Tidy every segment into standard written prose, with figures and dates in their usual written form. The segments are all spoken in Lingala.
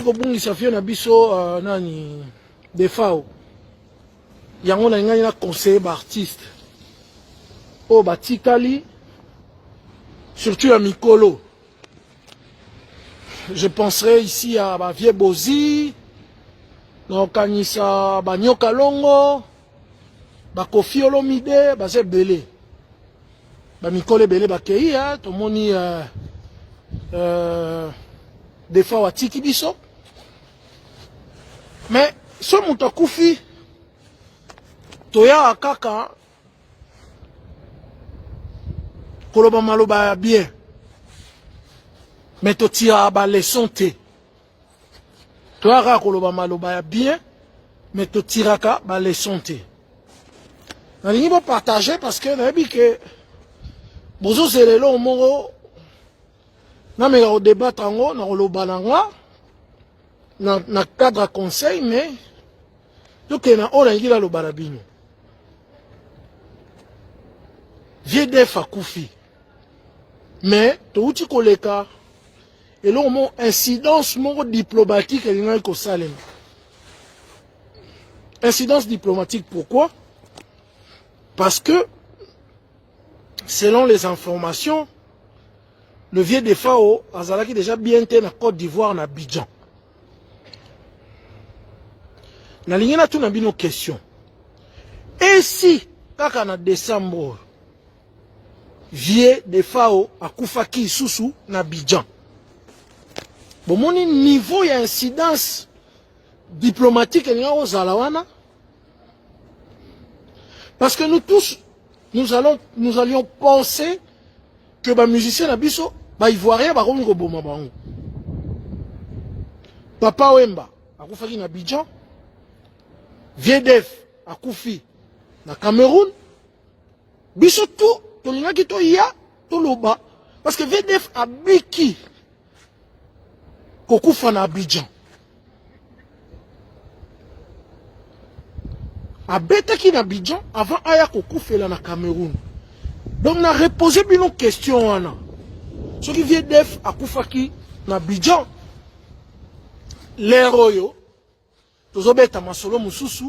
ko bungi safio na biso nani defao. Yango na ngani na conseiller ba artiste. O batikali surtout à Mikolo. Je penserai ici à Bavie Bozi, donc Kanisa Banyoka Longo, Bakofi Olomide, Bazé Belé. Mikolo Belé Bakei, tout le monde des fois à Tiki Biso. Mais ce Moutakufi, Toya Akaka, Koloba Maloba bien. Mais tu tires à leçon te. Tu as koloba maloba bien, mais tu tires à leçon te. On va partager parce que on a dit que bozo c'est le long moro. Na me au débat tango na koloba nanga na cadre conseil mais donc na ona ngila lo barabino. Vieux def akufi. Mais tu uti koleka et là, mon incidence diplomatique, incidence diplomatique, pourquoi? Parce que, selon les informations, le vieux de Fao, Azalaki déjà bien été en Côte d'Ivoire, en Abidjan. Na ligne na tout na bino question. Et si, quand en décembre, vieux de Fao a Koufaki Soussou, en Abidjan. Bon, mon niveau d'incidence diplomatique aux Alawana. Parce que nous tous, nous allions penser que les musiciens n'abisso, ils voient rien, Papa Wemba, à Koufaki n'Abidjan, Viedef, à Koufi, na Cameroun, biso tout, tout l'ina qui to ya, tout l'oba. Parce que Viedef a biki. Kokoufa na Abidjan. Abetaki na Abidjan avant aya Kokoufela na Cameroun. Donc on a reposé une question. Ce qui vient d'EF à Koufaki na Abidjan. Les royaux, tous obéta masolo mususu,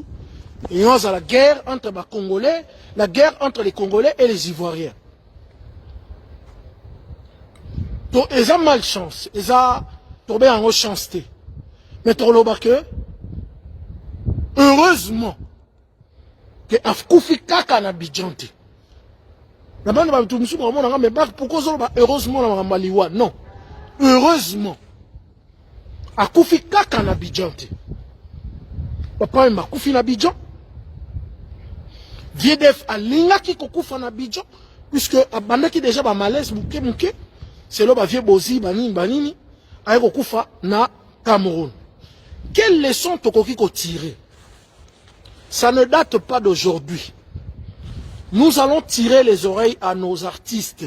et on a la guerre entre les Congolais, la guerre entre les Congolais et les Ivoiriens. Donc ils ont malchance, ils ont tombé en chancité. Mais Torloba que, heureusement, que Afkoufi Kaka na Bidjante. La bande va tout monsieur vraiment mais pourquoi heureusement la Maliwa non. Heureusement. Akoufi Kaka na Bidjante. Papa m'a Koufi na Bidjan. Viedef a linga ki kokoufa na Bidjan puisque abanda ki déjà ba malaise muke c'est là ba vieux bozi banini aiko kufa na Cameroun. Quelle leçon tokoki ko tirer? Ça ne date pas d'aujourd'hui. Nous allons tirer les oreilles à nos artistes.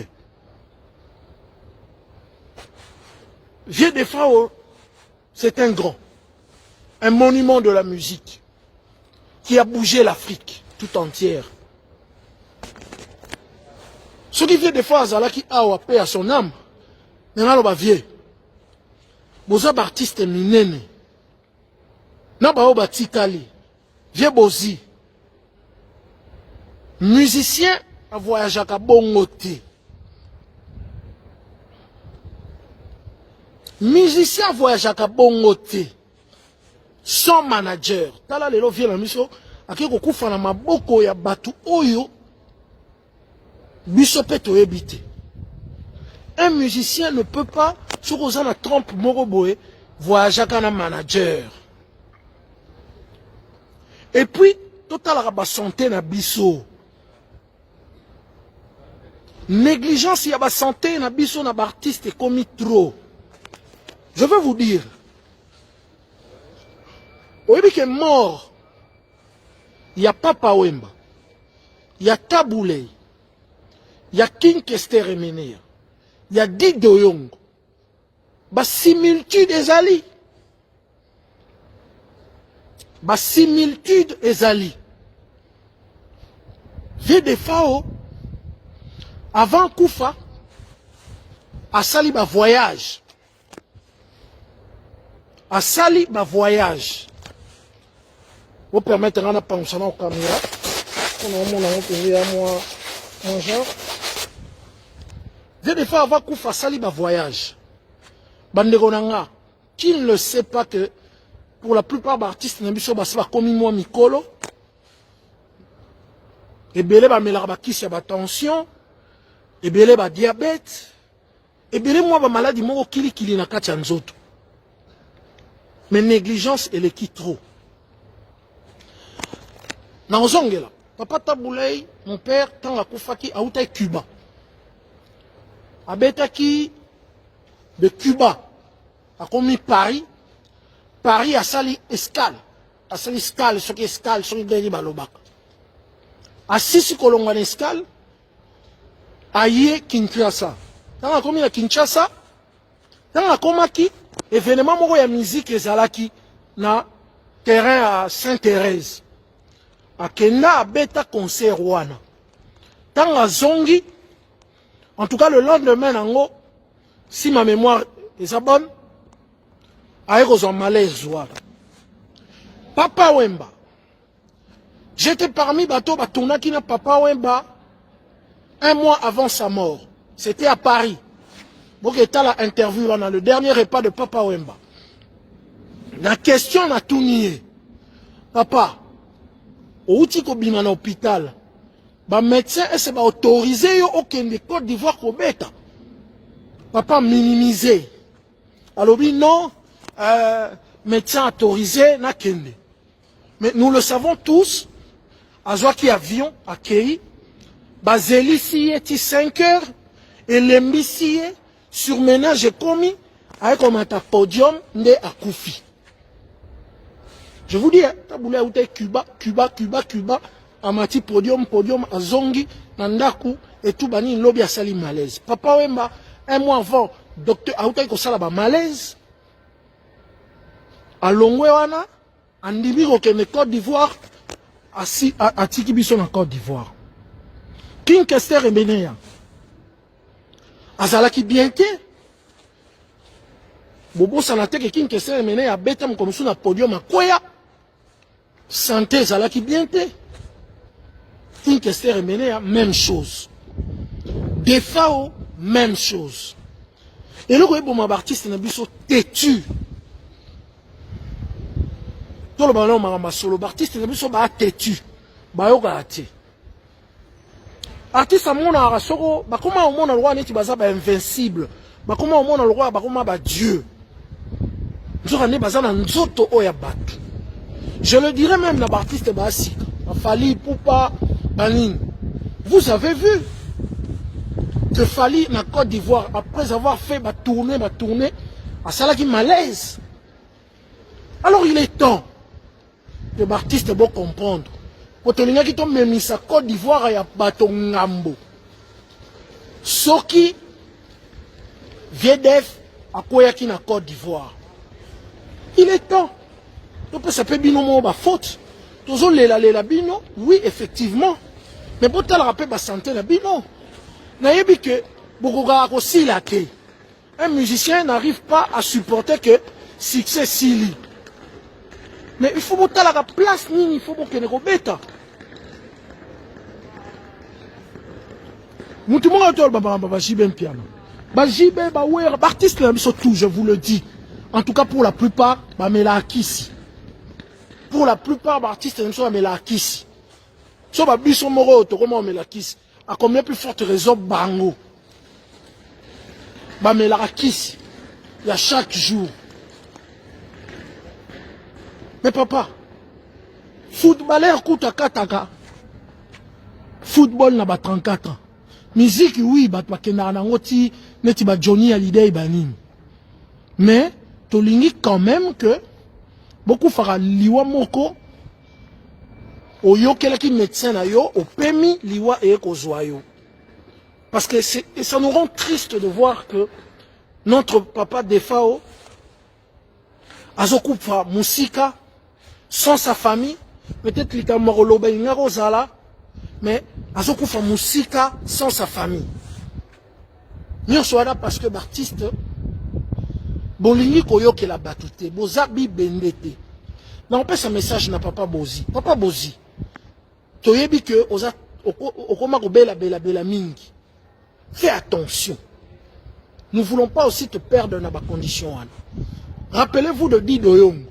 Vieux de Fao, c'est un grand, un monument de la musique qui a bougé l'Afrique tout entière. Ce qui vient de Fao Azalaki a paix à son âme, maintenant le vieux. Bozab artiste minene. Naba oba tikali. Vieux bozi. Musicien a voyagé à Bongote. Musicien a voyagé à Bongote. Son manager. Tala lelo vient la mission. Ake kokufa na maboko ya batu oyo. Biso peto ebite. Un musicien ne peut pas, sur Osana trompe Moroboé, voyager avec un manager. Et puis, total la santé na biso. Négligence, il y a la santé na biso na artiste commis trop. Je veux vous dire, au début que mort, il y a Papa Wemba, il y a Taboulé, il y a King Kester Emenea. Il y a Dido Yong. Ba similitude ezali. Ba similitude ezali. Vieux de Fao, avant Koufa, a sali ba voyage. à sali ma voyage. Vous permettez de penser au caméra. Mon genre. Des fois, avant qu'on fasse sali ma voyage. Banderonanga, qui ne le sait pas que pour la plupart des artistes, ils sont comme moi, Mikolo. Et belé ba melaka kisi ya tension, et belé ba diabète, et belé moi ba maladie moko kili na kati ya nzoto. Mais négligence elle est qui trop. Na ozongela, papa Taboulay, mon père tant akufaki auta Cuba. Abetaki de Cuba a commis Paris a sali escale, a sali escale, ce qui escale, ce qui est balobaka. A sisi kolonga na escale, aye Kinshasa. Tant a commis à Kinshasa, tant a komaki, événement moko ya musique ezalaki na terrain à Sainte-Thérèse. A kenda abeta concert wana. Tant a zongi, en tout cas le lendemain nango, si ma mémoire est bonne, aye kozwa malaise wana. Papa Wemba. J'étais parmi bateau qui n'a Papa Wemba un mois avant sa mort. C'était à Paris. Donc était la interview dans le dernier repas de Papa Wemba. La question n'a tout nié. Papa, au Outiko Bima na hôpital, ba médecin est ba autorisé yo aucun de Côte d'Ivoire ko beta. Papa minimisé. Alors oui non, médecin autorisé na kende. Mais nous le savons tous. Azwaki avion accueilli, Bazeli siye 5 heures, et l'embisiye sur ménage commis, avec comme un podium, nde akufi. Je vous dis, Taboulay Aouté Cuba, amati podium, azongi, nandaku, et tout bani lobby a sali malaise. Papa Wemba, un mois avant, docteur Aouté Kosala ba malaise, à Longwewana, en Dibiro Côte d'Ivoire, à Tikibiso en Côte d'Ivoire. King Kester et Benéa. Azalaki bien que Bobo Sanate que King Kester et Benéa betam comme sur un podium à Koya. Santé Zalaki bien que King Kester et Benéa, même chose. Defao, même chose. Et le bon artiste n'a biso têtu. Tout le ballon m'a solo artiste ne biso ba têtu ba yoka ati artiste amona rasoko ba comment au monde roi neti baza ba invincible ba comment au monde roi ba comment ba dieu nzoka ne baza na nzoto oya bato. Je le dirais même na artiste ba sika ba Fally Poupa banine. Vous avez vu que Fally na Côte d'Ivoire après avoir fait ba tournée à salaki malaise. Alors il est temps que l'artiste doit comprendre. Pour te dire que même sa Côte d'Ivoire ya bato ngambo. Soki VDF a quoi qui na Côte d'Ivoire. Il est temps. Donc ça peut bino mo ba faute. Toujours la bino, oui effectivement. Mais pour te rappeler ba santé la bino. Na yebi que bokoga aussi la te. Un musicien n'arrive pas à supporter que succès sili. Mais il faut monter à la place, il faut que nous bêta. Nous tout le monde a un piano. Artiste, tout, je vous le dis. En tout cas, pour la plupart, pour la plupart des artistes, ils sont acquis. Si on a un moro, comment on acquis? À combien plus forte raison, bango. Acquis. Il y a chaque jour. Mais papa, footballeur coûte à 4 ans. Football n'a pas 34 ans. Musique, oui, neti ba Johnny Hallyday banim. Mais, tolingi quand même que beaucoup fera liwa moko oyo kelaki médecin na yo au pemi liwa e kozwayo. Parce que ça nous rend triste de voir que notre papa Defao azokufa musika sans sa famille, peut-être qu'il a moroloba ingarozala, mais azokufa musika sans sa famille. Nous sommes là parce que l'artiste bolingi koyoke la batute boza bibendete na on pesa message na papa Bozi toyebi que oza okoma ko bela mingi. Fais attention. Nous ne voulons pas aussi te perdre dans ma condition. Rappelez-vous de Dido Yong.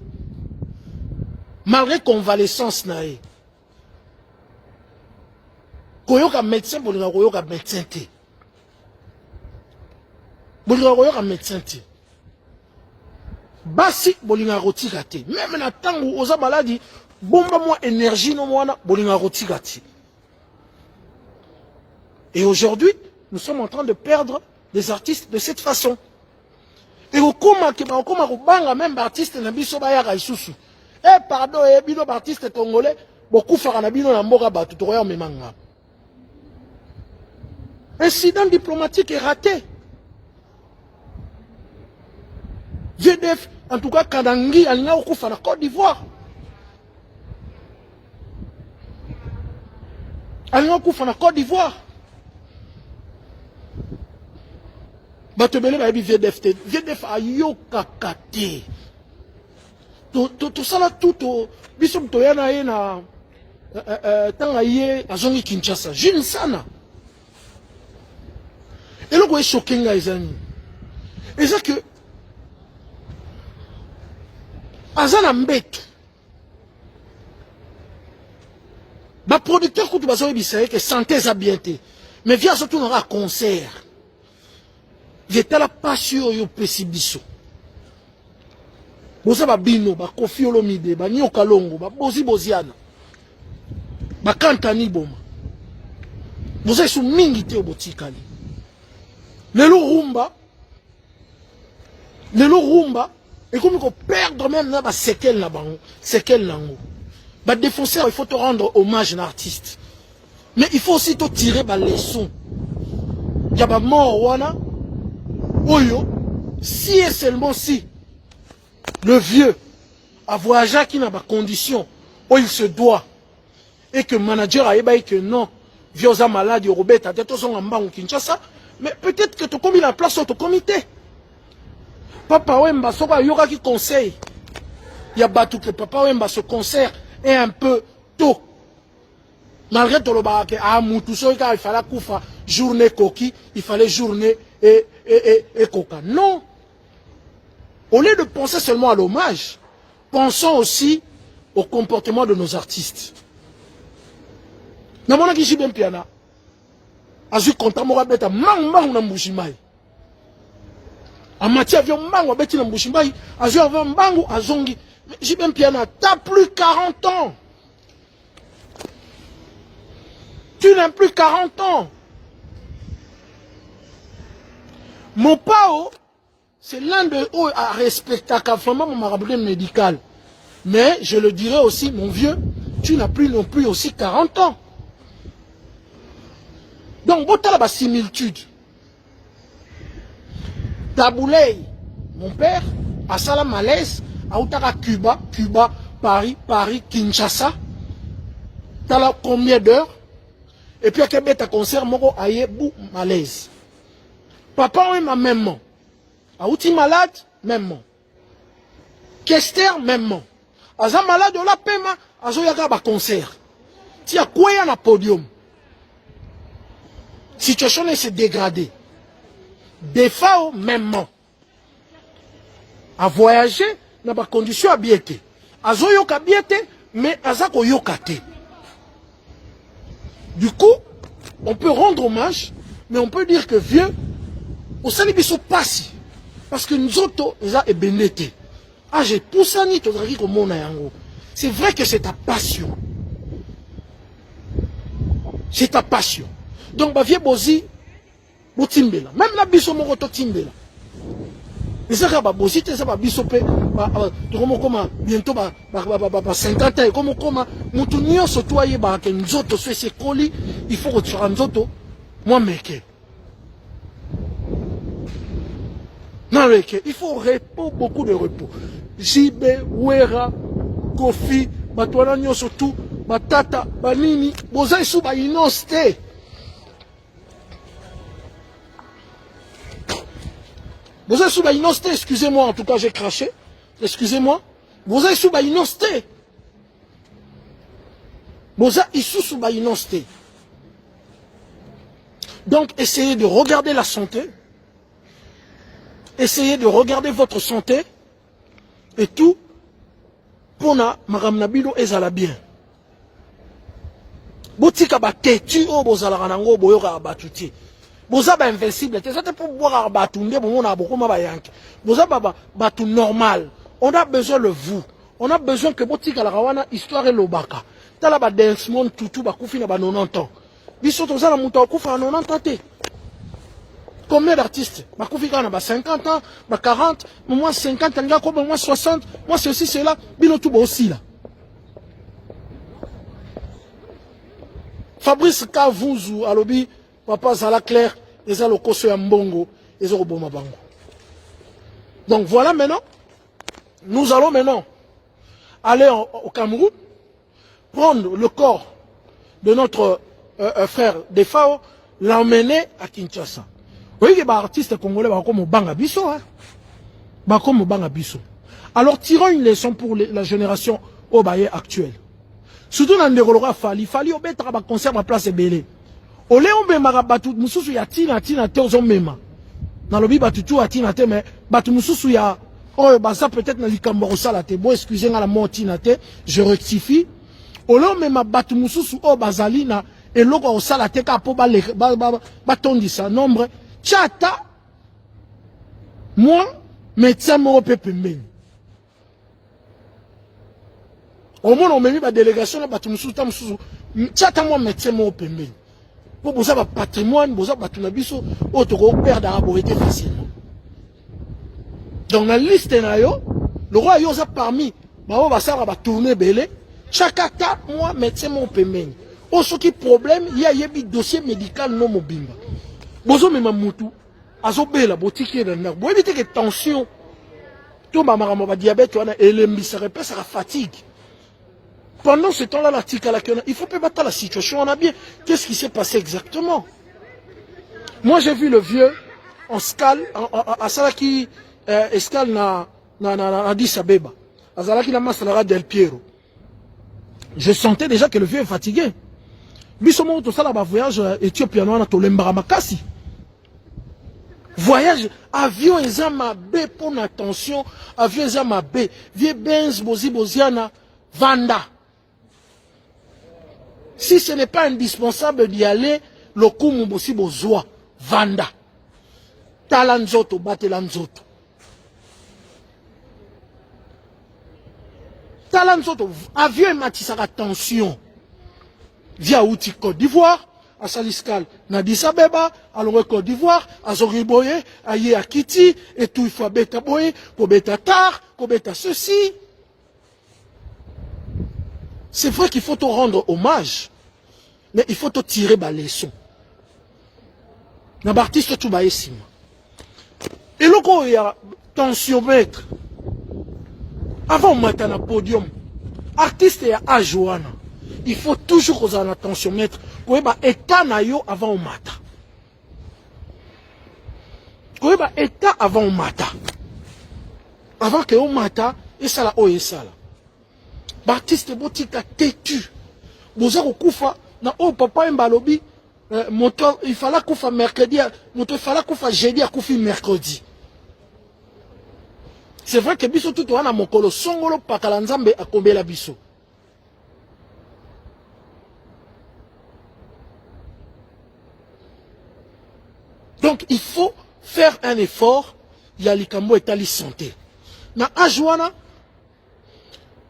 Malgré convalescence nae. Koyoka médecin bolinga koyoka médecin te. Bolinga koyoka médecin te. Basi bolinga rotika te. Même na tango oza maladi bomba moi énergie no mwana bolinga rotika te. Et aujourd'hui, nous sommes en train de perdre des artistes de cette façon. Et au coma même artiste na biso ba ya isusu. Eh pardon, bino artiste congolais, beaucoup fera na bino na mboka batu to ya memanga. Incident diplomatique est raté. VDF, en tout cas Kandangi alinga okufa na Côte d'Ivoire. Alinga okufa na Côte d'Ivoire. Batebele ba VDF ayoka kate. To sala tout biso toyana ye na tanga ye azongi Kinshasa. Jeune sana. Et le quoi choqué les amis. Et ça que azana mbet. Ba producteur ko to bazo ebisa que santé za bienté. Mais via surtout dans un concert. J'étais la passion yo pesibiso. Boza ba bino ba Kofi Olomide ba Nyoka Longo ba Boziana. Ba Kantani boma. Boza su mingi te obotikali. Lelo rumba et comme qu'on perdre même na ba séquelles na bango, séquelles nango. Ba défoncer il faut te rendre hommage à l'artiste. Mais il faut aussi te tirer ba leçon. Ya ba mort wana Oyo, si et seulement si le vieux a voyagé qui n'a pas condition où il se doit et que le manager a ébahi que non, vieux a malade, Robert a tête son en au Kinshasa, mais peut-être que tu as mis la place au comité. Papa Wemba, soba yoga qui conseille. Il y a battu que Papa Wemba ce concert est un peu tôt. Malgré tout le bac, il fallait koufa journée coquille, il fallait journée et coca. Non. Au lieu de penser seulement à l'hommage, pensons aussi au comportement de nos artistes. Namona kishi ben piana. Azu konta mora beta mang na mbushimai. Amati avion mang beti na mbushimai, azu avion mbangu azongi. Jibem piana, t'as plus 40 ans. Tu n'as plus 40 ans. Mon pao, c'est l'un de eux à respecter vraiment mon marabout médical. Mais je le dirais aussi, mon vieux, tu n'as plus non plus aussi 40 ans. Donc, bon, tu as la similitude. Taboulay, mon père, à Salam Malaise, à Outara Cuba, Paris, Kinshasa. Tu as là combien d'heures? Et puis à Québec, tu as concert, Moro, Aye, Bou, Malaise. Papa, oui, ma même. Aouti malade, même. Kester, même. Aza malade, la pema, azo yaga ba concert. Tia quoi y a na podium? Situation est se dégrader. Des fois, même. À voyager, n'a pas condition à biété. Azo yoka biété, mais aza ko yokate. Du coup, on peut rendre hommage, mais on peut dire que vieux, au salibiso passe. Parce que nous autres, nous avons bénété. Ah, j'ai poussé ni tout comme mon yango. C'est vrai que c'est ta passion. C'est ta passion. Donc, bah, vieux Bozi, bo timbela. Même la biso moko to timbela. Et ça, bah, Bozi, ça va biso pe, comme bientôt, 50 ans, comme, moutounio, surtout, bah, que nous autres, c'est colis, il faut que tu rendes autres, moi, mec. Non, il faut repos, beaucoup de repos. Jibe, Wera, Kofi, Batouana Nyo surtout, Batata, Banini, Boza Isu ba inosté. Vous avez sous inosté, excusez-moi, en tout cas j'ai craché. Excusez-moi. Vous avez sous inosté. Vous avez sous inosté. Donc essayez de regarder la santé. Essayez de regarder votre santé. Et tout. Pour na Madame Nabilo ezala bien. Botika ba tetu o bozala kanango boyoka batuti. Boza ba invincible, c'est pour boire batunde bon on a beaucoup ma bayanki. Boza ba tout normal. On a besoin de vous. On a besoin que botika la rawana histoire lobaka. Tala ba dance monde tutu ba kufi na ba 90 ans. Biso to zala muta kufa na 90 ans te. Combien d'artistes? Ba kufi kana ba 50 ans, ba 40, moi 50 nga ko moi 60, moi c'est aussi cela, bino tout ba aussi là. Fabrice Kavuzu alobi papa Zala Claire, ils ont le koso ya mbongo, ils ont le bon mabango. Donc voilà maintenant, nous allons maintenant aller au Cameroun, prendre le corps de notre frère Defao, l'emmener à Kinshasa. Vous voyez que les artistes congolais sont comme au Bangabiso. Alors tirons une leçon pour la génération Obaye actuelle. Surtout dans le fallait obéir à concert à place Belé. Au léon bemara batu mususu ya tina te ozo mema. Na lobi batu tu atina te mais batu mususu ya oh basa peut-être na likambo sala te. Bon excusez nga la mot tina te, je rectifie. Au léon mema batu mususu o bazali na eloko o sala te ka po ba tondisa nombre chata moi médecin mo pepe men. Au moins on memi ba délégation na batu mususu ta mususu chata moi médecin mo pepe men. Vous avez un patrimoine, vous avez un patrimoine, vous avez un facilement. Dans la liste, le roi a parmi, on va tourner belé, chaque 4 mois, médecin mon paiement. Au ce qui problème, il y a un dossier médical non mobile. Vous avez même moutou, azobé la boutique de nerf. Vous évitez que tension, tout ma diabète, et le ça fatigue. Pendant ce temps-là, il faut pas battre la situation. On a bien. Qu'est-ce qui s'est passé exactement? Moi, j'ai vu le vieux en scale, à Salaki, escale na Addis Abeba. À Salaki na Masalara del Piero. Je sentais déjà que le vieux est fatigué. Bisomo tout ça là, voyage éthiopien, on a tout l'embarramakasi. Voyage, avion ezama B pour l'attention, avion ezama B. Vieux Benz, Boziana, Vanda. Si ce n'est pas indispensable d'y aller, le coup mouboussi bozoa, Vanda. Talanzoto, batelanzoto. Talanzoto, avion et matissara attention. Via outil Côte d'Ivoire, à Saliskal, Nadissa Beba, à l'Ouest Côte d'Ivoire, à Zoriboye, à Yéakiti, et tout il faut bêta boye, pour bêta tar, pour bêta ceci. C'est vrai qu'il faut te rendre hommage, mais il faut te tirer la leçon. L'artiste tout baissime. Et là, il y a tensiomètre. Avant de mettre un podium, artiste et à Joanna, il faut toujours qu'on ait un tensiomètre pour être état avant de mettre. Pour être état avant de mettre. Avant que on mette, et ça là, et ça là. Baptiste Botika têtu. Boza kufa na oh papa mbalobi moto il fallait kufa mercredi, moto il fallait kufa jeudi à kufi mercredi. C'est vrai que biso tout wana mokolo songolo pakala nzambe akombela biso. Donc il faut faire un effort, il y a likambo etali santé. Na ajwana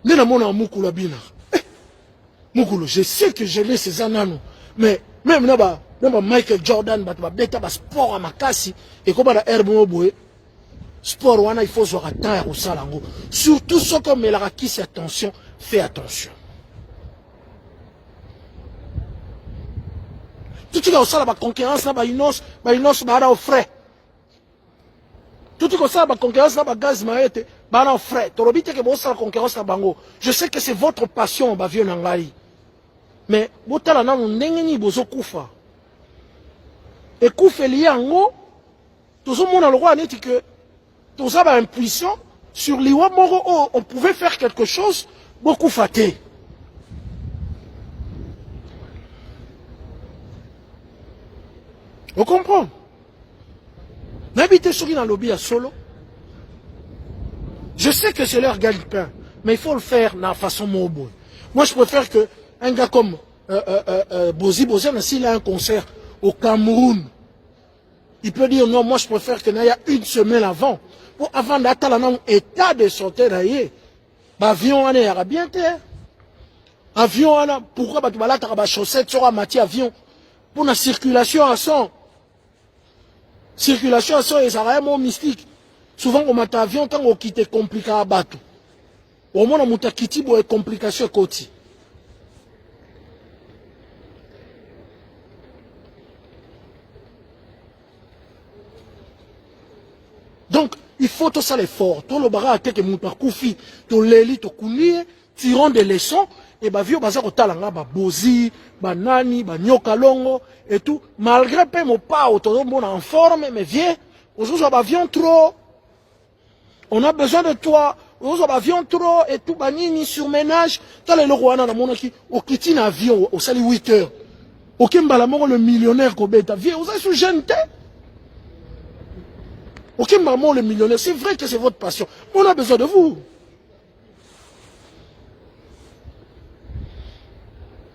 je sais que je l'ai ces années, mais même là, Michael Jordan, sport à ma casse, et comme la herbe sport, il faut se rater au salango. Surtout ce comme la qui attention, fais attention. Tout ce qui est la concurrence, au frais. Tout ce qui est la concurrence, gaz maïté. Frère, je sais que c'est votre passion, mais et Koufé lié en haut, tout le monde a le droit de dire que Tout ça, impuissant, sur l'Iwa Moro, on pouvait faire quelque chose, beaucoup faté. Vous comprenez? N'habitez sur dans le lobby à solo. Je sais que c'est leur gagne-pain, mais il faut le faire de la façon mobile. Moi, je préfère que un gars comme Bozi, s'il a un concert au Cameroun, il peut dire non, moi je préfère qu'il y ait une semaine avant. Pour avant d'attendre un état de santé d'ailleurs. L'avion on est bien terre. Avion on a pourquoi tu vas là t'as chaussette sur un matière avion pour la circulation à son. Circulation à son et ça vraiment mystique. Souvent on m'a avion quand on quitte compliqué à bateau. Au moins on m'a quitté pour complication côté. Donc, il faut tout ça l'effort. Tout le barra à tête que mon parcours fit, tout l'élite, tout coulier, tirant des leçons, et bah, vieux bazar au talanga, bah, bozi, bah, nani, bah, nyoka longo, et tout. Malgré peu, mon pas, autour de en forme, mais vieux, aujourd'hui, bah, viens trop. On a besoin de toi. Aujourd'hui, bah, viens trop, et tout, bah, ni sur ménage. T'as les lorouana, dans mon qui, au kitine avion, au sali 8 heures. Au Kimbalamoro, le millionnaire, Kobeta, vieux, vous êtes sous jeune, ok, maman, le millionnaire, c'est vrai que c'est votre passion. On a besoin de vous.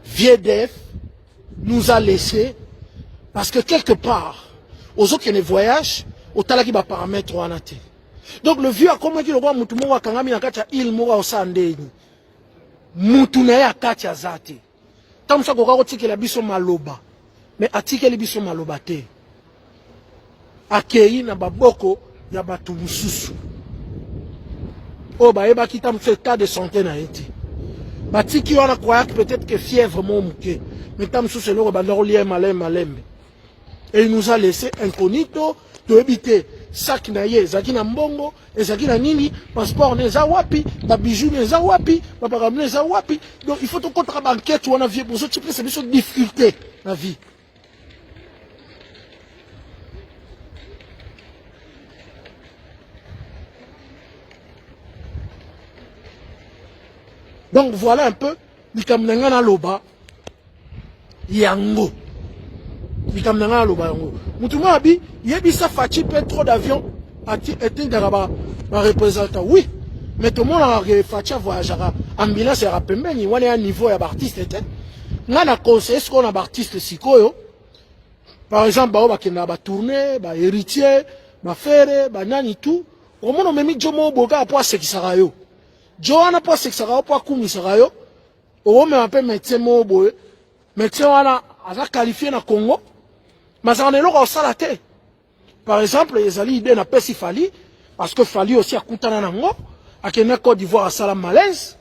Viedef nous a laissé parce que quelque part, aux autres qui ne voyagent, au talaki va paramètre en athée. Donc le vieux a convaincu le roi Moutoumou wa kangami na kacha il moura au sandeni. Moutouna ya kacha zate. Tam sa kokako tike la biso maloba. Mais atike li biso maloba te. Akei na baboko ya batu mususu. Oh ba eba kita mse état de santé na eti. Batiki wana croyait peut-être que fièvre mon mouké. Mais tam mususu le bandaro lié malem. Et il nous a laissé incognito de éviter sac na ye zaki na mbongo ezaki na nini passeport neza wapi ba bijoux neza wapi ba param neza wapi. Donc il faut tout contre banquette wana vie pour ça tu peux c'est une difficulté la vie. Donc voilà un peu, likamnanga loba yango. Likamnanga loba yango. Moutouma abi, yebisa fachi peut trop d'avions était d'araba représentant. Oui, mais tout le monde a fachi voyagera ambulance ya pembeni, wana ya niveau ya artiste était. Ngana conseiller ce qu'on a artiste sikoyo. Par exemple, ba bakenda ba tourner, ba héritier, ba faire, ba nani tout. Au moins on met jomo boga pour ce qui sera yo. Joana pas ce que ça va pas comme ça yo. Au même un peu médecin moboé. Médecin wana a qualifié na Congo. Mais ça en est là au salaté. Par exemple, les alliés idée na pesi fali parce que fali aussi a coutana nango à Kenya Côte d'Ivoire à Salam Malaise.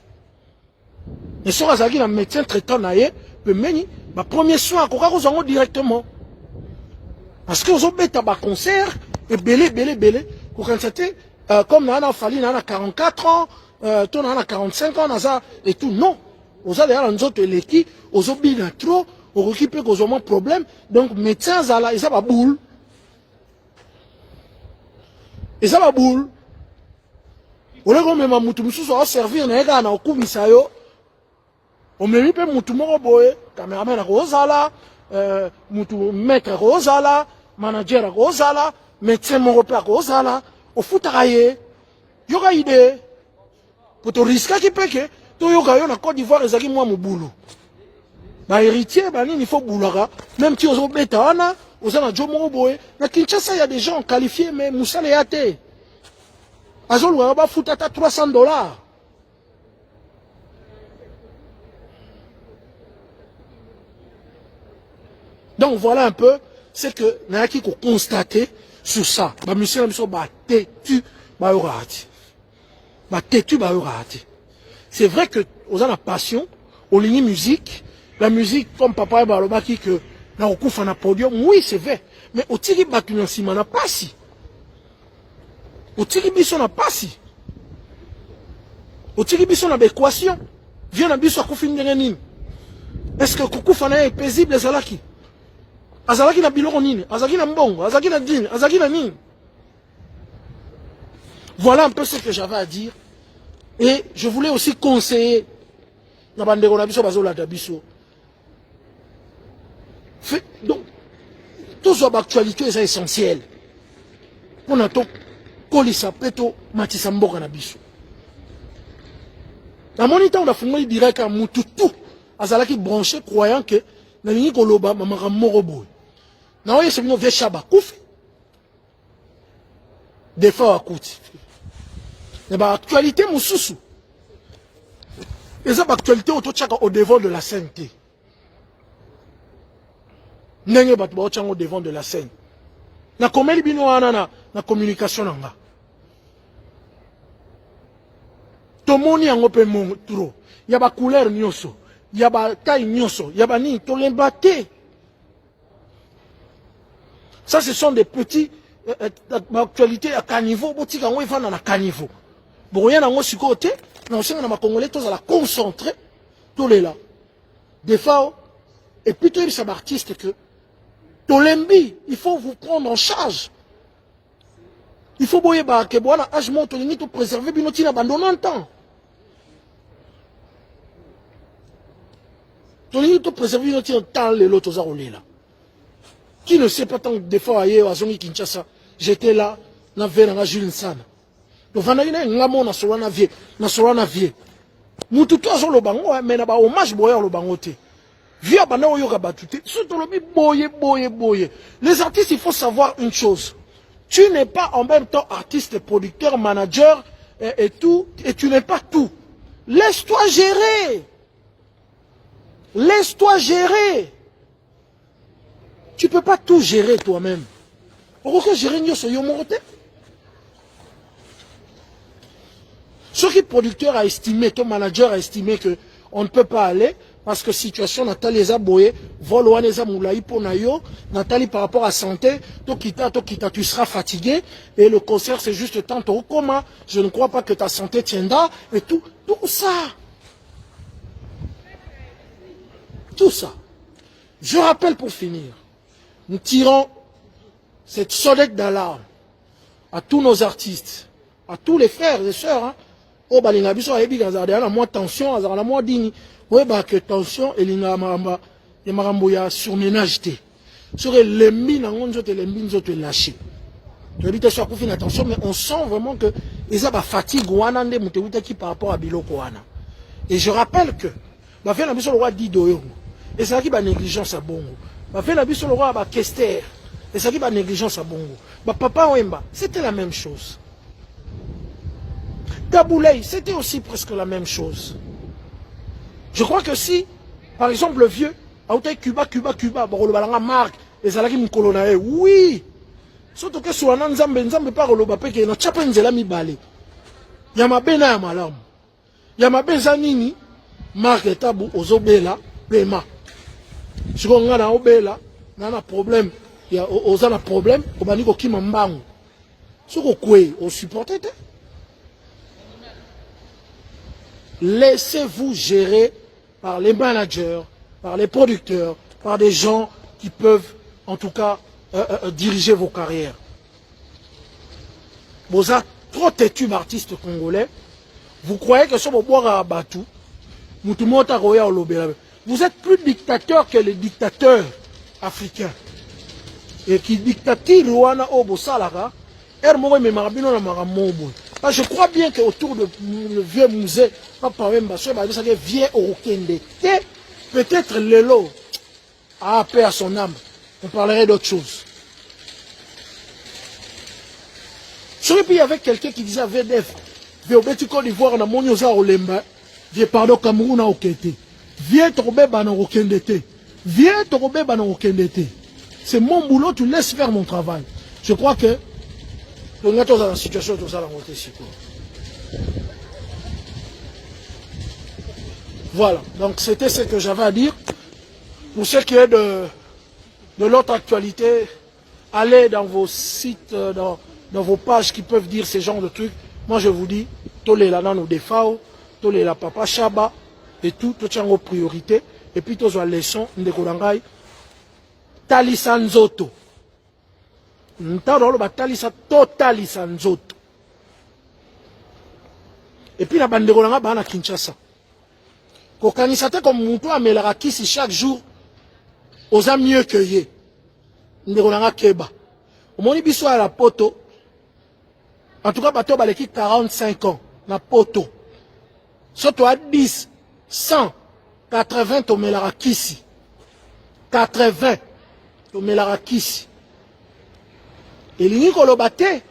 Et sur azaki na médecin traitant na ye peut meni ba premier soin ko ka ko directement. Parce que aux obeta ba concert et belé ko constater comme na fali na 44 ans ton a 45 ans et tout non aux allez nous autres les aux obéis trop au récupérer aux hommes problème donc médecins là ils a boule ils a boule au lieu même mutumu soit servir na ega na okumisa yo on me dit pe mutumu boye cameraman na kozala mutu maître kozala manager kozala médecin mo pe kozala au futaraye yoga idée pour te risquer qui peut que tu yoga yo na Côte d'Ivoire ezaki moi mobulu ba héritier ba nini faut boulaka même si ozo beta wana ozana jomo boye na Kinshasa il y a des gens qualifiés mais musale yate azolu ba futata $300. Donc voilà un peu ce que naki ko constater sur ça ba monsieur biso ba têtu ba yorati. C'est vrai que aux la passion, au ligne musique, la musique comme papa et balobaki que na okufa na podium, oui c'est vrai, mais au tiri batu na sima na pasi. Au tiri biso na pasi. Au tiri biso na équation. Viens na biso akufi ndenge nini. Est-ce que kukufa na est paisible azalaki? Azalaki na biloko nini? Azalaki na mbongo, azalaki na dîne, azalaki na nini? Voilà un peu ce que j'avais à dire. Et je voulais aussi conseiller donc, tout ce actualité est essentiel. Pour nous, Kolisa Peto Matissa Mboka na biso. Na monita on a fumé direct à Mututu. Azalaki branché croyant que na lingi koloba mamaka morobo. Na oye se bino ve shaba kufi. Des fois akuti. Et bah actualité mususu. Et ça actualité auto tchaka au devant de la scène. Nenge bat ba au devant de la scène. Na komeli bino wana na communication nanga. Tomoni yango pe mon trop. Yaba couleur nyoso, yaba taille nyoso, yaba ni tolemba te. Ça ce sont des petits actualités à caniveau, botika ngo ifana na caniveau. Boya nango sikote, na osenga na makongolais tous à la concentrer tous les là. Des fois et puis tu es un artiste que tolembi, il faut vous prendre en charge. Il faut boyer ba ke boana âge monte ni to préserver binoti na abandonner temps. Toni to préserver binoti temps les lotos à rouler là. Qui ne sait pas tant des fois ailleurs à Zongi Kinshasa, j'étais là, na vena Jules Sana. Donc vana ina ngamo na solana vie. Mutu to azo lo bango mais na ba hommage boyer lo bango te. Via bana oyo ka batute, surtout lo bi boyer. Les artistes, il faut savoir une chose. Tu n'es pas en même temps artiste, producteur, manager et tout, et tu n'es pas tout. Laisse-toi gérer. Laisse-toi gérer. Tu ne peux pas tout gérer toi-même. Pourquoi gérer nyo so yomorote? Ce qui producteur a estimé, ton manager a estimé que on ne peut pas aller parce que situation Nathalie Zaboye, vol Waneza Moulaï Ponayo, Nathalie par rapport à santé, Tokita, tu seras fatigué et le concert c'est juste tant au coma, je ne crois pas que ta santé tiendra et tout ça. Tout ça. Je rappelle pour finir, nous tirons cette sonnette d'alarme à tous nos artistes, à tous les frères et sœurs, hein. Oh, bah, les biso a ebi gazade, la moins tension, la moins digne. Oui, bah, que tension, et l'inga maramba, et marambo ya surménage te. Sur les mines, on zote les mines zote lâché. Tu habites sur la attention, mais on sent vraiment que ils ont fatigue wana nde mutewuta qui par rapport à biloko wana. Et je rappelle que, bah, fait la biso le roi Didoyo, et ça qui va négligence à bongo. Bah, fait la biso le roi, bah, Kester, et ça qui va négligence à bongo. Bah, Papa Wemba, c'était la même chose. Taboulay, c'était aussi presque la même chose. Je crois que si, par exemple, le vieux, Cuba, bon, le balanga marque, et Zalaki Mkolonae, oui. Surtout que sur un Nzambe par le Bapé, qui est notre chapin de la mi-balé. Yamabena Yamalam. Yamabeza Nini, marque et tabou, aux obéla, paiement. Je crois qu'on a obéla, on a problème, il y a un problème, au baniko qui m'embang. Ce qu'on couille, on supportait. Laissez-vous gérer par les managers, par les producteurs, par des gens qui peuvent, en tout cas, diriger vos carrières. Vous êtes trop têtu, artistes congolais. Vous croyez que sur vos bois à Batou, vous êtes plus dictateur que les dictateurs africains. Et qui dictatent Rwanda au Bossalara, je crois bien qu'autour de le vieux musée, Papa Wemba, vient au Kendete, peut-être Lelo a paix à son âme. On parlerait d'autre chose. Je puis il y avait quelqu'un qui disait VDF, Véobeti Côte d'Ivoire, on a mon yosa au Lemba, viens pardon Cameroun au Kete, viens tomber dans au Kendete, viens tomber dans au Kendete. C'est mon boulot, tu laisses faire mon travail. Je crois que on est dans la situation de ça. Voilà, donc c'était ce que j'avais à dire. Pour ce qui est de l'autre actualité, allez dans vos sites, dans vos pages qui peuvent dire ce genre de trucs. Moi je vous dis, tolé la nano de Fao, tolé la papa Chaba, et tout est en priorité. Et puis tous les leçons de Korangai, Talisanzoto. Ntalolo batalisa totalisa nzoto. Et puis la bande de Rolanga ba na Kinshasa. Kokanisate comme mutu amelaka kisi chaque jour oza mieux que ye. Nde Rolanga keba. Omoni biso à la poto. En tout cas bato baleki 45 ans na poto. Soto à 10, 100, 80 tomelaka kisi. 80 tomelaka kisi. Elingi koloba te.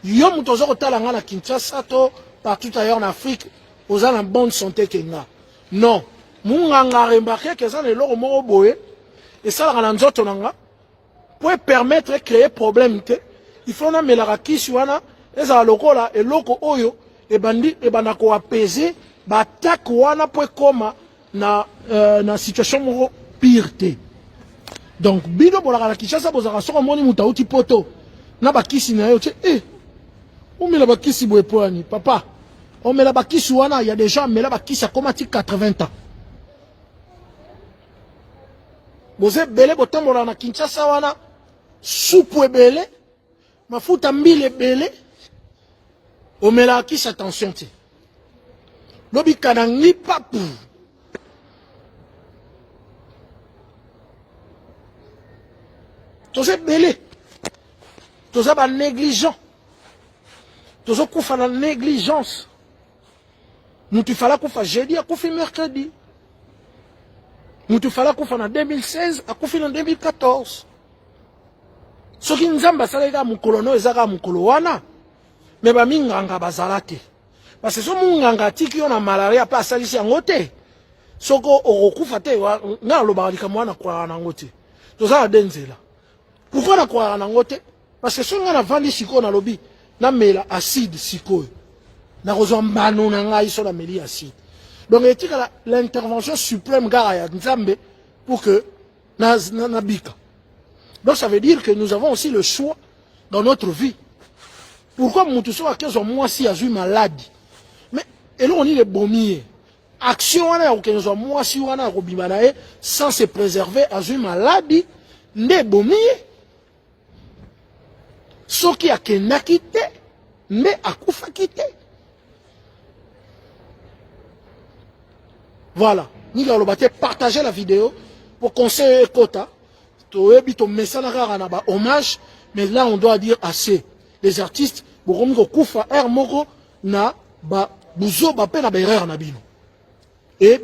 Yo mutu ozo kotalanga na Kinshasa to partout ailleurs en Afrique, aux en bonne santé kenga. Non. Munganga remarqué que ça ne l'eau moko boye et ça la nzoto nanga pour permettre de créer problème te. Il faut na melaka kisi wana eza lokola et loko oyo e bandi e banako apaiser ba attaque wana pour koma na na situation moko pire te. Donc bino bolaka na Kinshasa bozaka soko moni muta uti poto na bakisi na yo te on met la bakisi boye poani papa on met la bakisi wana il y a des gens mais la bakisi a commencé 80 ans. Boze belé botambola na Kinshasa wana soupe belé mafuta mbile belé on met la bakisi attention te. Lobi kanangi papu. Toze belé. Toze ba négligent. Tozo koufa na négligence. Nous tu fallait koufa jeudi, à koufi mercredi. Nous tu fallait koufa en 2016, à koufi en 2014. Ce qui nous a salega mukolo no ezaka mukolo wana. Mais ba minganga bazalate. Parce que so munganga tiki na malaria pa salisi yangote. Soko okufa te na loba likamwana kwa na ngote. Toza denzela. Pourquoi na kwa na ngote? Parce que so ngana vandi siko na lobi. Na mela acide sikoyo na kozwa mbano na ngai so na meli acide. Donc etika l'intervention suprême gara ya Nzambe pour que na bika. Donc ça veut dire que nous avons aussi le choix dans notre vie. Pourquoi mutu so akezo mwasi azui maladie? Mais elo on est bomier. Action wana ya kezo mwasi wana ko bimana e sans se préserver azui maladie nde bomier. Soki akendaki te nde akufaki te. Voilà. Ni la lobate partagez la vidéo pour conseiller Kota. Toebi to message na ba hommage, mais là on doit dire assez. Les artistes bokomi ko kufa er moko na ba buzo ba pe na ba erreur na bino. Et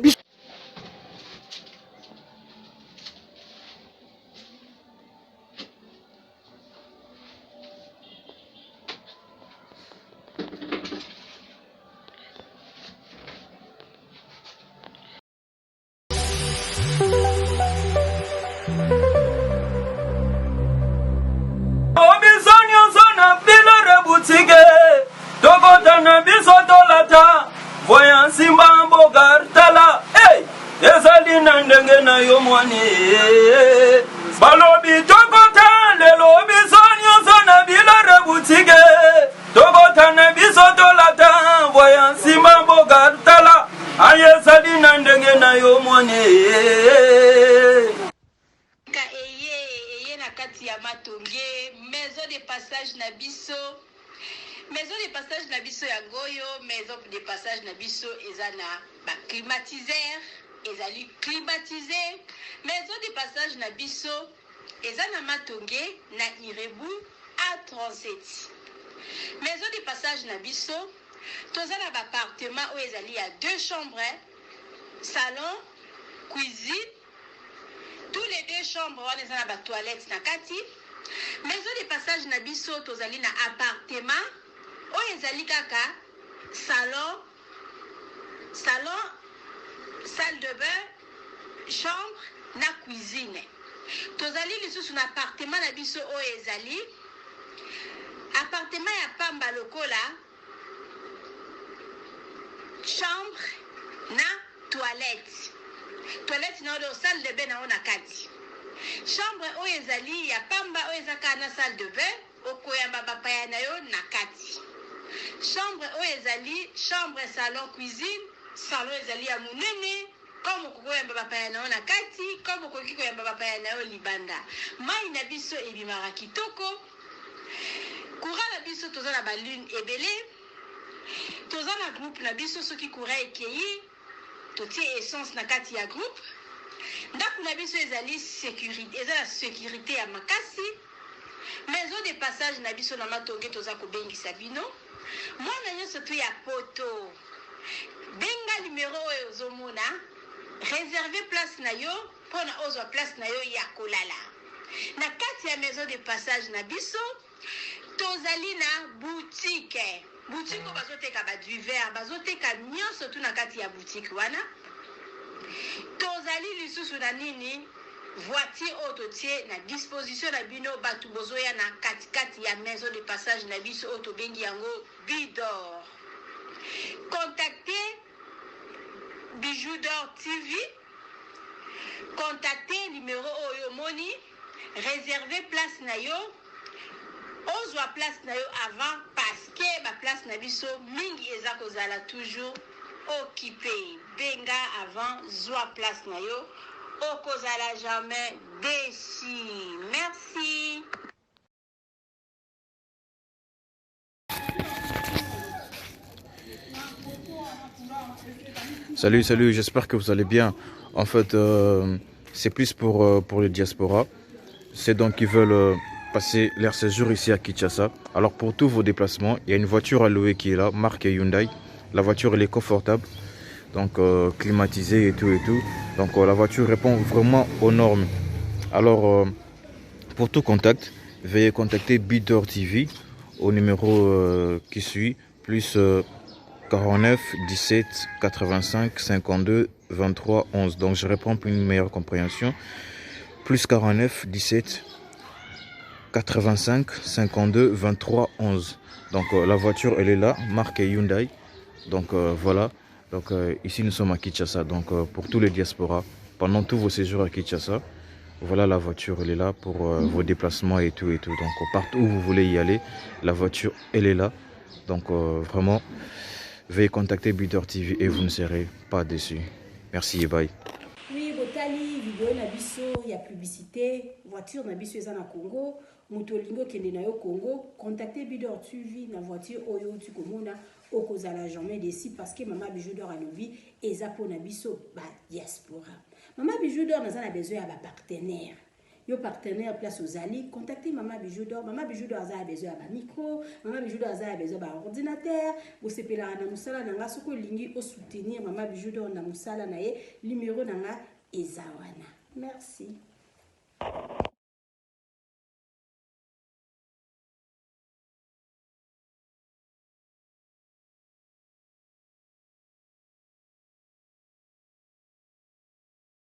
voyant Simbambo Gartala, hey, Esalina Ndengena Yomwane, Balobi Tokota, le lobi sonyo sona bila rebutige, Tokota Nebisoto Lata, voyant Simbambo Gartala, Ayesalina Ndengena Yomwane. Maison de passage Nabiso. Maison de passage Nabiso ya Goyo, maison de passage Nabiso ezana ba climatiseur, ezali climatisé. Maison de passage Nabiso ezana Matonge na Irebu A37. Maison de passage Nabiso tozana ba appartement où ezali à 2 chambres, salon, cuisine. Tous les 2 chambres on ezana ba toilette na kati. Maison de passage Nabiso tozali na appartement o ezali kaka salon, salle de bain, chambre na cuisine. Tozali lisusu na appartement na biso o ezali appartement ya pamba lokola chambre na toilette. Toilette na do salle de bain na ona kati. Chambre o ezali ya pamba o ezaka na salle de bain okoyamba bapaya na yo na kati. Chambre o ezali chambre, salon, cuisine. Salon ezali ya munene comme okoyamba bapaya na yo na kati, comme okoki koyamba bapaya na yo libanda. Mai na biso ebimaka kitoko. Courant na biso toza na balune ebele. toza na groupe na biso soki courant ekei totie essence na kati ya groupe ndako na biso ezali sécurité eza na sécurité ya makasi maison de passage na biso na matonge toza kobengisa bino mwana nyonso to ya poto benga numéro oyo ozomona réserver place na yo mpona ozwa place na yo ya kolala na kati ya maison de passage na biso tozali na boutique oyo bazoteka baduver bazoteka nyonso tu na kati ya boutique wana tozali lisusu na nini voiture oyo totie na disposition na bino bato bozoya na katikati ya maison de passage na biso oyo tobengi yango Bidor. Contactez Bijou d'Or TV, contactez numéro oyo moni, réservez place na yo, ozwa place na yo avant parce que ba place na biso mingi eza kozala toujours occupé. Benga avant zwa place na yo, okozala jamais déçu. Merci. Salut, j'espère que vous allez bien. En fait, c'est plus pour les diasporas. C'est donc qui veulent passer leur séjour ici à Kinshasa. Alors pour tous vos déplacements, il y a une voiture à louer qui est là, marque Hyundai. La voiture elle est confortable, donc climatisée et tout. Donc la voiture répond vraiment aux normes. Alors pour tout contact, veuillez contacter Bidor TV au numéro qui suit, plus 49 17 85 52 23 11. Donc je réponds pour une meilleure compréhension. Plus 49 17 85 52 23 11. Donc la voiture elle est là, marque Hyundai. Donc voilà. Donc ici nous sommes à Kinshasa. Donc pour tous les diasporas, pendant tous vos séjours à Kinshasa, voilà la voiture elle est là pour vos déplacements et tout. Donc partout où vous voulez y aller, la voiture elle est là. Donc vraiment, veuillez contacter Bidor TV et vous ne serez pas déçus. Merci et bye. Oui, botali vidéo na biso ya publicité, voiture na biso eza na Congo, mutolingo kende na yo Congo, contactez Bidor TV na voiture oyo tu komona okozala jamais déçu parce que Mama Bijou d'Or alobi eza po na biso ba diaspora. Mama Bijou d'Or naza na besoin ya ba partenaire. Yo partenaire place aux alliés, contactez Mama Bijou d'Or. Mama Bijou d'Or a besoin d'un micro, Mama Bijou d'Or a besoin d'un ordinateur. Vous savez là na musala nanga soko lingi au soutenir Mama Bijou d'Or na musala na ye numéro nanga ezawana. Merci.